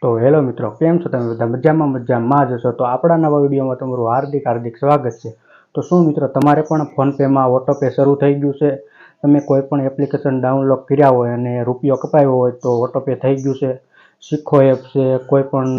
તો હેલો મિત્રો, કેમ છો તમે બધા? મજામાં જ હશો. તો આપણા નવા વિડીયોમાં તમારું હાર્દિક સ્વાગત છે. તો શું મિત્રો, તમારે પણ ફોનપેમાં ઓટોપે શરૂ થઈ ગયું છે? તમે કોઈ પણ એપ્લિકેશન ડાઉનલોડ કર્યા હોય અને રૂપિયો કપાયો હોય તો ઓટોપે થઈ ગયું છે. શીખો એપ છે, કોઈ પણ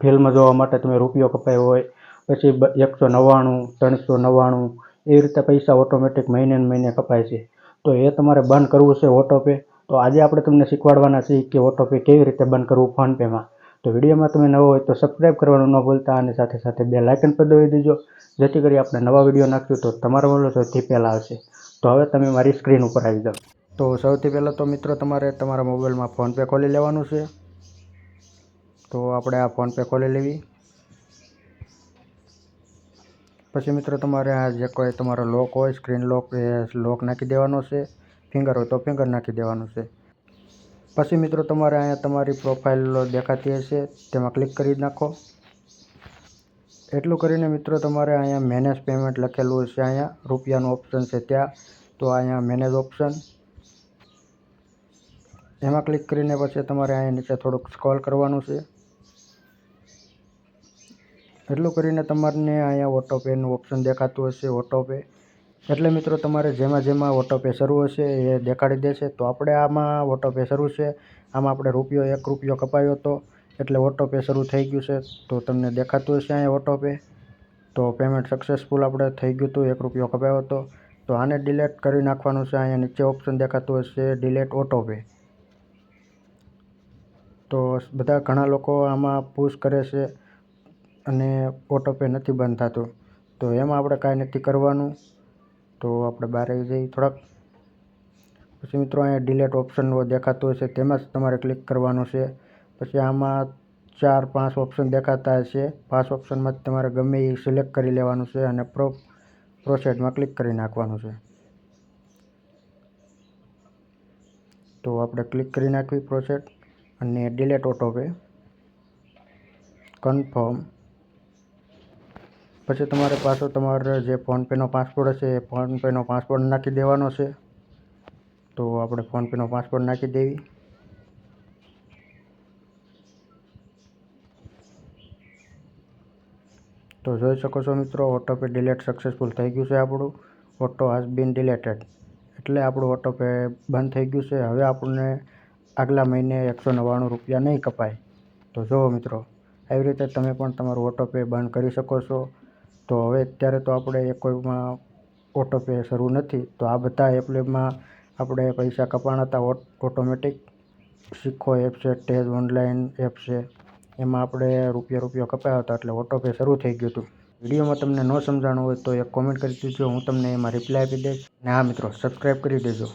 ફિલ્મ જોવા માટે તમે રૂપિયો કપાયો હોય, પછી 199, 399 એવી રીતે પૈસા ઓટોમેટિક મહિને કપાય છે. તો એ તમારે બંધ કરવું છે ઓટોપે. તો આજે આપણે તમને શીખવાડવાના છીએ કે ઓટોપે કેવી રીતે બંધ કરવું ફોનપેમાં. તો વિડીયોમાં તમે નવો હોય તો સબસ્ક્રાઈબ કરવાનું ન ભૂલતા અને સાથે સાથે બેલ આઇકન પર દબાવી દેજો, જેથી કરી આપણે નવા વિડીયો નાખ્યું તો તમારા મોબાઈલ સૌથી પહેલાં આવશે. તો હવે તમે મારી સ્ક્રીન ઉપર આવી જાઓ. તો સૌથી પહેલાં તો મિત્રો તમારે તમારા મોબાઈલમાં ફોનપે ખોલી લેવાનું છે. તો આપણે આ ફોનપે ખોલી લેવી. પછી મિત્રો તમારે આ જે કોઈ તમારો લોક હોય, સ્ક્રીન લોક, એ લોક નાખી દેવાનો છે. ફિંગર હોય તો ફિંગર નાખી દેવાનું છે. પછી મિત્રો તમારે અહીંયા તમારી પ્રોફાઇલ દેખાતી હશે, તેમાં ક્લિક કરી નાખો. એટલું કરીને મિત્રો તમારે અહીંયા મેનેજ પેમેન્ટ લખેલું છે, અહીંયા રૂપિયાનું ઓપ્શન છે ત્યાં. તો અહીંયા મેનેજ ઓપ્શન, એમાં ક્લિક કરીને પછી તમારે અહીંયા નીચે થોડુંક સ્ક્રોલ કરવાનું છે. એટલું કરીને તમારે અહીંયા ઓટોપેનું ઓપ્શન દેખાતું હશે, ઓટોપે. એટલે મિત્રો તમારે જેમાં ઓટોપે શરૂ હશે એ દેખાડી દેશે. તો આપણે આમાં ઓટોપે શરૂ છે, આમાં આપણે ₹1 રૂપિયો કપાયો હતો એટલે ઓટોપે શરૂ થઈ ગયું છે. તો તમને દેખાતું હશે અહીંયા ઓટોપે. તો પેમેન્ટ સક્સેસફુલ આપણે થઈ ગયું હતું, ₹1 કપાયો હતો. તો આને ડિલીટ કરી નાખવાનું છે. અહીંયા નીચે ઓપ્શન દેખાતું હશે, ડિલીટ ઓટોપે. તો બધા ઘણા લોકો આમાં પુશ કરે છે અને ઓટોપે નથી બંધ થતું. તો એમાં આપણે કાંઈ નથી કરવાનું. તો આપણે બહાર આવી જઈએ થોડાક. પછી મિત્રો અહીંયા ડિલીટ ઓપ્શન દેખાતું હશે, તેમાં જ તમારે ક્લિક કરવાનું છે. પછી આમાં 4-5 ઓપ્શન દેખાતા હશે. 5 ઓપ્શનમાં તમારે ગમે એ સિલેક્ટ કરી લેવાનું છે અને પ્રોસેસમાં ક્લિક કરી નાખવાનું છે. તો આપણે ક્લિક કરી નાખવી પ્રોસેસ અને ડિલીટ ઓટોપે, કન્ફર્મ. પછી તમારે પાછો તમારે જે ફોનપેનો પાસવર્ડ હશે એ ફોનપેનો પાસવર્ડ નાખી દેવાનો છે. તો આપણે ફોનપેનો પાસવર્ડ નાખી દેવી. તો જોઈ શકો છો મિત્રો, ઓટોપે ડિલીટ સક્સેસફુલ થઈ ગયું છે આપણું. ઓટો હાઝ બીન ડિલીટેડ. એટલે આપણું ઓટોપે બંધ થઈ ગયું છે. હવે આપણને આગલા મહિને ₹199 નહીં કપાય. તો જુઓ મિત્રો, આવી રીતે તમે પણ તમારું ઓટોપે બંધ કરી શકો છો. તો હવે અત્યારે તો આપણે કોઈમાં ઓટોપે શરૂ નથી. તો આ બધા એપમાં આપણે પૈસા કપાણા હતા ઓટોમેટિક. શીખો એપ છે, તેજ ઓનલાઈન એપ છે, એમાં આપણે રૂપિયો કપાયો હતો એટલે ઓટોપે શરૂ થઈ ગયું હતું. વિડીયોમાં તમને ન સમજાણું હોય તો એક કોમેન્ટ કરી દેજો, હું તમને એમાં રિપ્લાય આપી દઈશ. અને હા મિત્રો, સબસ્ક્રાઈબ કરી દેજો.